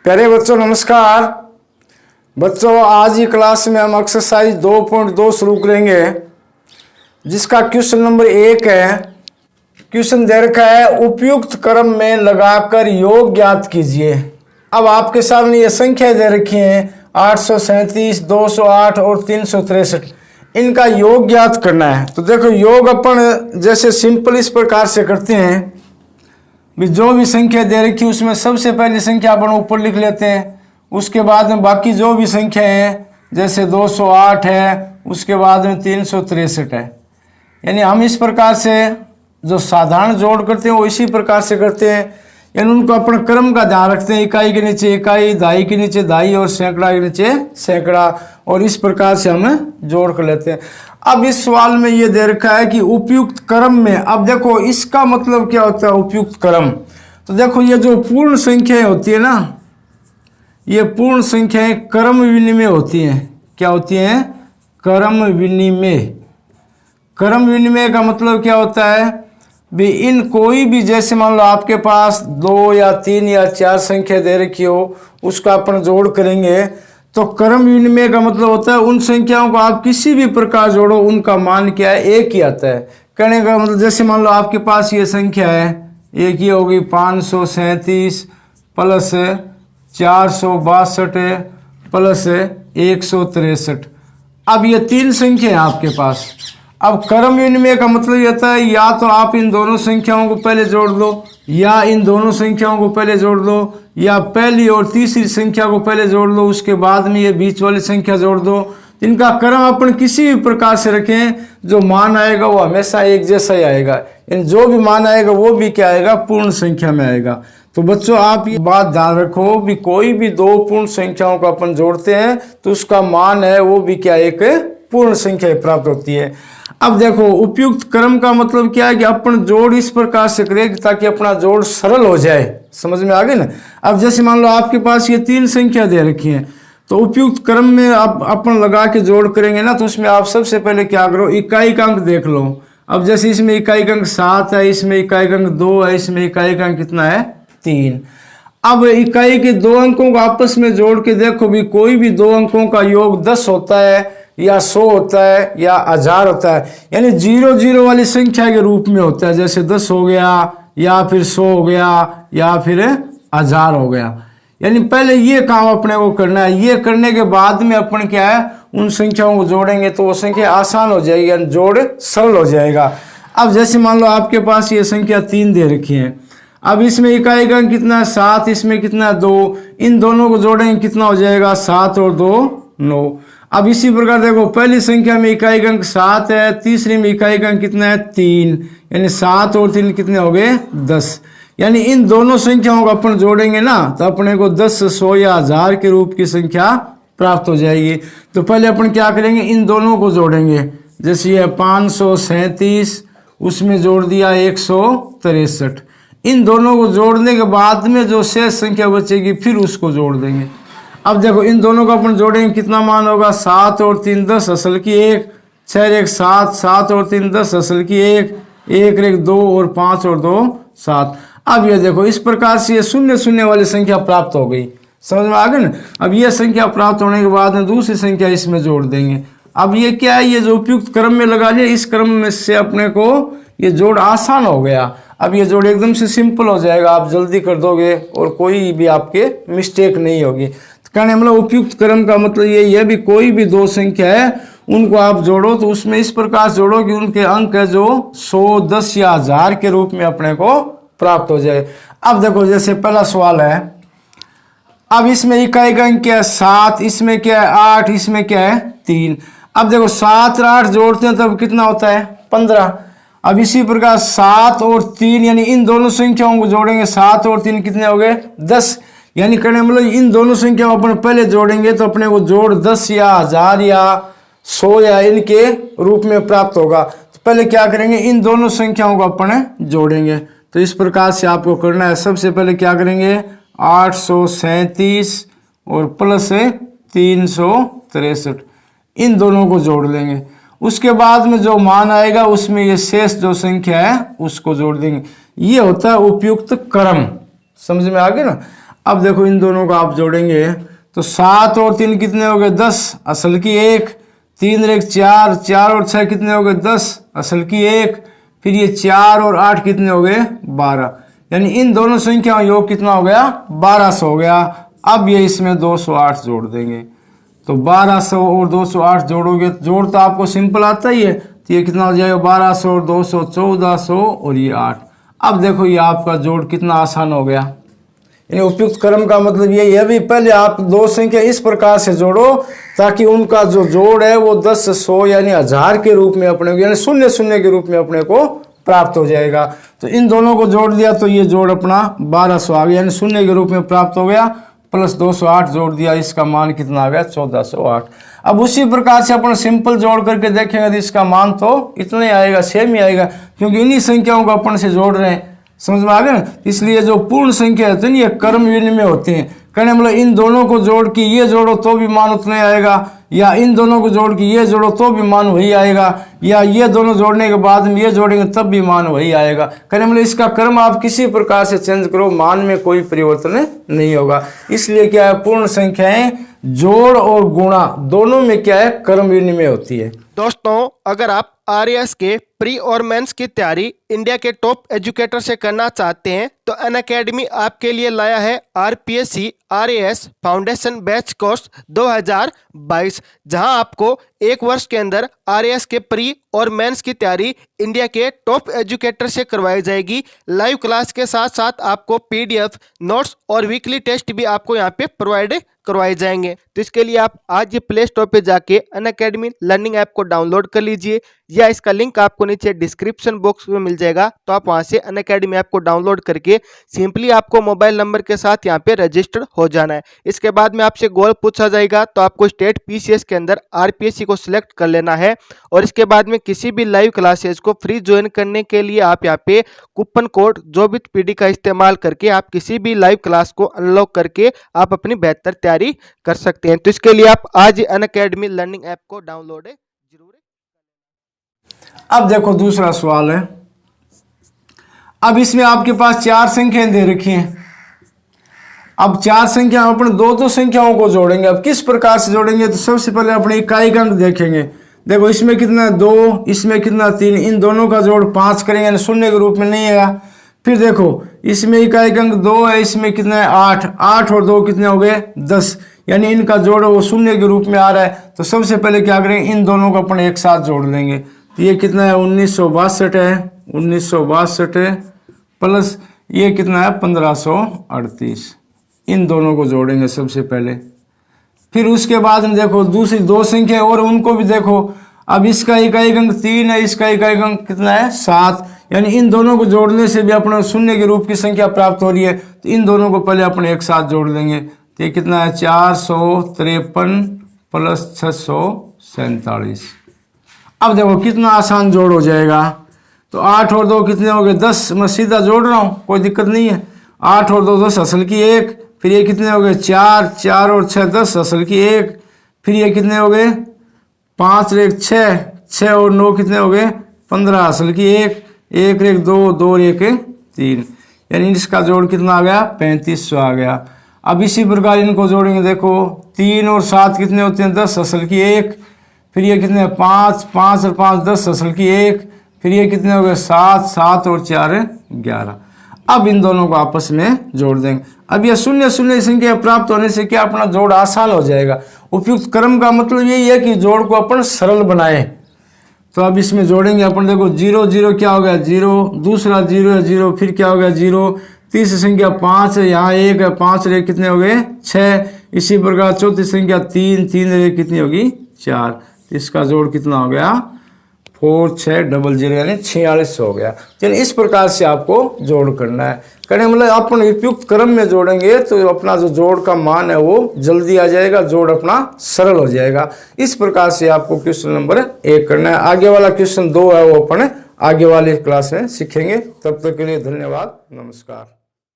प्यारे बच्चों नमस्कार। बच्चों आज की क्लास में हम एक्सरसाइज 2.2 शुरू करेंगे, जिसका क्वेश्चन नंबर 1 है। क्वेश्चन दे रखा है उपयुक्त क्रम में लगाकर योग ज्ञात कीजिए। अब आपके सामने ये संख्या दे रखी हैं 837, 208 और 363। इनका योग ज्ञात करना है। तो देखो योग अपन जैसे सिंपल इस प्रकार से करते हैं भी जो भी संख्या दे रखी है उसमें सबसे पहली संख्या अपन ऊपर लिख लेते हैं, उसके बाद में बाकी जो भी संख्या है जैसे 208 है, उसके बाद में 363 है। यानी हम इस प्रकार से जो साधारण जोड़ करते हैं वो इसी प्रकार से करते हैं। यानी उनको अपन क्रम का ध्यान रखते हैं, इकाई के नीचे इकाई, दहाई के नीचे दहाई और सैकड़ा के नीचे सैकड़ा, और इस प्रकार से हम जोड़ कर लेते हैं। अब इस सवाल में ये दे रखा है कि उपयुक्त क्रम में। अब देखो इसका मतलब क्या होता है उपयुक्त क्रम। तो देखो ये जो पूर्ण संख्याएं होती है ना, ये पूर्ण संख्याएं क्रम विनिमय होती हैं। क्या होती हैं? क्रम विनिमय। क्रम विनिमय का मतलब क्या होता है भी इन कोई भी जैसे मान लो आपके पास 2 या 3 या 4 संख्या दे रखी हो, उसका अपन जोड़ करेंगे तो क्रम विनिमय का मतलब होता है उन संख्याओं को आप किसी भी प्रकार जोड़ो उनका मान क्या है, एक ही आता है। कहने का मतलब जैसे मान लो आपके पास ये संख्या है, एक ही होगी 537 प्लस 462 प्लस 163। अब ये 3 संख्या है आपके पास। अब क्रम विनिमय का मतलब ये होता है या तो आप इन दोनों संख्याओं को पहले जोड़ दो, या इन दोनों संख्याओं को पहले जोड़ दो, या पहली और तीसरी संख्या को पहले जोड़ दो, उसके बाद में ये बीच वाली संख्या जोड़ दो। इनका क्रम अपन किसी भी प्रकार से रखें, जो मान आएगा वो हमेशा एक जैसा ही आएगा। जो भी मान आएगा वो भी क्या आएगा, पूर्ण संख्या में आएगा। तो बच्चों आप ये बात ध्यान रखो भी कोई भी 2 पूर्ण संख्याओं को अपन जोड़ते हैं तो उसका मान है वो भी क्या, एक पूर्ण संख्या प्राप्त होती है। अब देखो उपयुक्त क्रम का मतलब क्या है कि अपन जोड़ इस प्रकार से करें ताकि अपना जोड़ सरल हो जाए। समझ में आ गए ना। अब जैसे मान लो आपके पास ये 3 संख्या दे रखी है, तो उपयुक्त क्रम में आप अपन लगा के जोड़ करेंगे ना, तो उसमें आप सबसे पहले क्या करो, इकाई का अंक देख लो। अब जैसे इसमें इकाई का अंक 7 है, इसमें इकाई का अंक 2 है, इसमें इकाई का अंक कितना है, 3। अब इकाई के 2 अंकों को आपस में जोड़ के देखो भी कोई भी 2 अंकों का योग 10 होता है या 100 होता है या 1000 होता है। यानी 0 वाली संख्या के रूप में होता है, जैसे 10 हो गया या फिर 100 हो गया या फिर 1000 हो गया। यानी पहले ये काम अपने को करना है। ये करने के बाद में अपन क्या है उन संख्याओं को जोड़ेंगे तो वो संख्या आसान हो जाएगी, यानी जोड़ सरल हो जाएगा। अब जैसे मान लो आपके पास ये संख्या 3 दे रखी है, अब इसमें इकाई का कितना है 7, इसमें कितना है 2, इन दोनों को जोड़ेंगे कितना हो जाएगा 7 और 2 9। अब इसी प्रकार देखो पहली संख्या में इकाई का अंक 7 है, तीसरी में इकाई का अंक कितना है 3, यानी 7 और 3 कितने हो गए 10। यानी इन दोनों संख्याओं को अपन जोड़ेंगे ना तो अपने को 10, 100 या 1000 के रूप की संख्या प्राप्त हो जाएगी। तो पहले अपन क्या करेंगे, इन दोनों को जोड़ेंगे। जैसे ये 537, उसमें जोड़ दिया 163। इन दोनों को जोड़ने के बाद में जो शेष संख्या बचेगी फिर उसको जोड़ देंगे। अब देखो इन दोनों को अपन जोड़ेंगे कितना मान होगा, 7 और 3 10 असल की 1, 6 1 7, 7 और 3 10 असल की 1, 1 1 2 और 5 और 2 7। अब ये देखो इस प्रकार से ये 0 वाली संख्या प्राप्त हो गई। समझ में आ गई ना। अब ये संख्या प्राप्त होने के बाद में दूसरी संख्या इसमें जोड़ देंगे। अब ये क्या है, ये जो उपयुक्त क्रम में लगा लिया, इस क्रम में से अपने को ये जोड़ आसान हो गया। अब ये जोड़ एकदम से सिंपल हो जाएगा, आप जल्दी कर दोगे और कोई भी आपके मिस्टेक नहीं होगी। कहने मतलब उपयुक्त क्रम का मतलब ये है भी कोई भी 2 संख्या है उनको आप जोड़ो तो उसमें इस प्रकार जोड़ो कि उनके अंक है जो 100, 10 या 1000 के रूप में अपने को प्राप्त हो जाए। अब देखो जैसे पहला सवाल है, अब इसमें इकाई का अंक क्या है 7, इसमें क्या है 8, इसमें क्या है 3। अब देखो 7 और 8 जोड़ते हैं तब कितना होता है 15। अब इसी प्रकार 7 और 3 यानी इन दोनों संख्याओं को जोड़ेंगे, 7 और 3 कितने हो गए 10। यानी कहने मतलब इन दोनों संख्याओं अपन पहले जोड़ेंगे तो अपने को जोड़ 10 या 1000 या 100 या इनके रूप में प्राप्त होगा। तो पहले क्या करेंगे, इन दोनों संख्याओं को अपन जोड़ेंगे। तो इस प्रकार से आपको करना है। सबसे पहले क्या करेंगे, 837 और प्लस 363, इन दोनों को जोड़ लेंगे। उसके बाद में जो मान आएगा उसमें ये शेष जो संख्या है उसको जोड़ देंगे। ये होता है उपयुक्त क्रम। समझ में आ गया ना। अब देखो इन दोनों को आप जोड़ेंगे तो 7 और 3 कितने हो गए 10, असल की 1, 3 और 1 4, 4 और 6 कितने हो गए 10, असल की 1, फिर ये 4 और 8 कितने हो गए 12, यानी इन दोनों संख्याओं योग कितना हो गया 1200 हो गया। अब ये इसमें 208 जोड़ देंगे, तो 1200 और 208 जोड़ोगे, जोड़ तो आपको सिंपल आता ही है, तो ये कितना हो जाएगा 1200 और 200 1400 और ये 8। अब देखो ये आपका जोड़ कितना आसान हो गया। यानी उपयुक्त क्रम का मतलब यही है भी पहले आप दो संख्या इस प्रकार से जोड़ो ताकि उनका जो जोड़ है वो 10 100 यानी 1000 के रूप में अपने को, यानी शून्य शून्य के रूप में अपने को प्राप्त हो जाएगा। तो इन दोनों को जोड़ दिया तो ये जोड़ अपना 1200 आ गया, यानी शून्य के रूप में प्राप्त हो गया, प्लस 208 जोड़ दिया, इसका मान कितना आ गया 1408। अब उसी प्रकार से अपन सिंपल जोड़ करके देखेंगे तो इसका मान तो इतना ही आएगा, सेम ही आएगा, क्योंकि इन्हीं संख्याओं को अपन से जोड़ रहे हैं। समझ में आ गया ना। इसलिए जो पूर्ण संख्या होती है ना ये क्रम विनिमय होते हैं। कहने मतलब इन दोनों को जोड़ के ये जोड़ो तो भी मान उतना ही आएगा, या इन दोनों को जोड़ के ये जोड़ो तो भी मान वही आएगा, या ये दोनों जोड़ने के बाद में ये जोड़ेंगे तब भी मान वही आएगा। कहने मतलब इसका क्रम आप किसी प्रकार से चेंज करो, मान में कोई परिवर्तन नहीं होगा। इसलिए क्या है, पूर्ण संख्याएं जोड़ और गुणा दोनों में क्या है क्रम विनिमय होती है। दोस्तों, अगर आप आरएएस के प्री और मेंस की तैयारी इंडिया के टॉप एजुकेटर से करना चाहते हैं तो अनअकैडमी आपके लिए लाया है RPSC RAS foundation batch course 2022, जहां आपको एक वर्ष के अंदर आरएएस के प्री और मेंस की तैयारी इंडिया के टॉप एजुकेटर से करवाई जाएगी। लाइव क्लास के साथ साथ आपको पीडीएफ, नोट्स और वीकली टेस्ट भी आपको यहाँ पे प्रोवाइड करवाए जाएंगे। तो इसके लिए आप आज ये प्ले स्टोर पे जाके अनअकैडमी लर्निंग ऐप को डाउनलोड कर लीजिए, या इसका लिंक आपको नीचे डिस्क्रिप्शन बॉक्स में मिल जाएगा। तो आप वहां से अनअकैडमी ऐप को डाउनलोड करके सिंपली आपको मोबाइल नंबर के साथ यहाँ पे रजिस्टर्ड हो जाना है। इसके बाद में आपसे गोल पूछा जाएगा तो आपको स्टेट पीसीएस के अंदर आरपीएससी को सिलेक्ट कर लेना है, और इसके बाद में किसी भी लाइव क्लासेस को फ्री ज्वाइन करने के लिए आप यहाँ पे कूपन कोड जोबित पीडी का इस्तेमाल करके आप किसी भी लाइव क्लास को अनलॉक करके आप अपनी बेहतर तैयारी कर सकते हैं। तो इसके लिए आप आज अनअकैडमी लर्निंग ऐप को डाउनलोड जरूर। अब देखो दूसरा सवाल है। अब इसमें आपके पास 4 संख्याएं दे रखी हैं। अब 4 संख्या अपने दो संख्याओं को जोड़ेंगे। अब किस प्रकार से जोड़ेंगे, तो सबसे पहले अपने इकाई अंक देखेंगे। देखो इसमें कितना 2, इसमें कितना 3, इन दोनों का जोड़ 5 करेंगे, शून्य के रूप में नहीं आएगा। फिर देखो इसमें इकाई अंक 2 है, इसमें कितना है 8, 8 और 2 कितने हो गए 10, यानी इनका जोड़ वो शून्य के रूप में आ रहा है। तो सबसे पहले क्या करेंगे, इन दोनों को अपने एक साथ जोड़ लेंगे। तो ये कितना है 1962 है, 1962 है, प्लस ये कितना है 1538। इन दोनों को जोड़ेंगे सबसे पहले। फिर उसके बाद में देखो दूसरी 2 संख्या और उनको भी देखो। अब इसका इकाई अंक 3 है, इसका इकाई अंक कितना है 7, यानी इन दोनों को जोड़ने से भी अपना शून्य के रूप की संख्या प्राप्त हो रही है। तो इन दोनों को पहले अपने एक साथ जोड़ लेंगे। तो ये कितना है 453 प्लस 647। अब देखो कितना आसान जोड़ हो जाएगा। तो 8 और 2 कितने हो गए 10, मैं सीधा जोड़ रहा हूँ, कोई दिक्कत नहीं है। 8 और 2 10, असल की 1, फिर ये कितने हो गए 4, 4 और 6 10, असल की 1, फिर ये कितने हो गए 5 और 1 6, 6 और 9 कितने हो गए 15, असल की 1, 1 और 1 2, 2 और 1 3, यानी इसका जोड़ कितना आ गया 3500 आ गया। अब इसी प्रकार इनको जोड़ेंगे। देखो 3 और 7 कितने होते हैं 10, असल की 1, फिर ये कितने 5, 5 और 5 10, असल की 1, फिर ये कितने हो गए 7, 7 और 4 11। अब इन दोनों को आपस में जोड़ देंगे। अब यह शून्य शून्य संख्या प्राप्त होने से क्या अपना जोड़ आसान हो जाएगा। उपयुक्त क्रम का मतलब यही है कि जोड़ को अपन सरल बनाए। तो अब इसमें जोड़ेंगे अपन। देखो 0 0 क्या हो गया 0, दूसरा 0 है 0, फिर क्या हो गया 0, तीसरी संख्या 5 है, यहाँ 1 है, 5 रे कितने हो गए 6, इसी प्रकार चौथी संख्या 3, 3 रे कितनी होगी 4, इसका जोड़ कितना हो गया 4600 यानी 46 हो गया। चलिए इस प्रकार से आपको जोड़ करना है। कहने मतलब अपन उपयुक्त क्रम में जोड़ेंगे तो अपना जो जोड़ का मान है वो जल्दी आ जाएगा, जोड़ अपना सरल हो जाएगा। इस प्रकार से आपको क्वेश्चन नंबर 1 करना है। आगे वाला क्वेश्चन 2 है वो अपन आगे वाली क्लास में सीखेंगे। तब तक के लिए धन्यवाद, नमस्कार।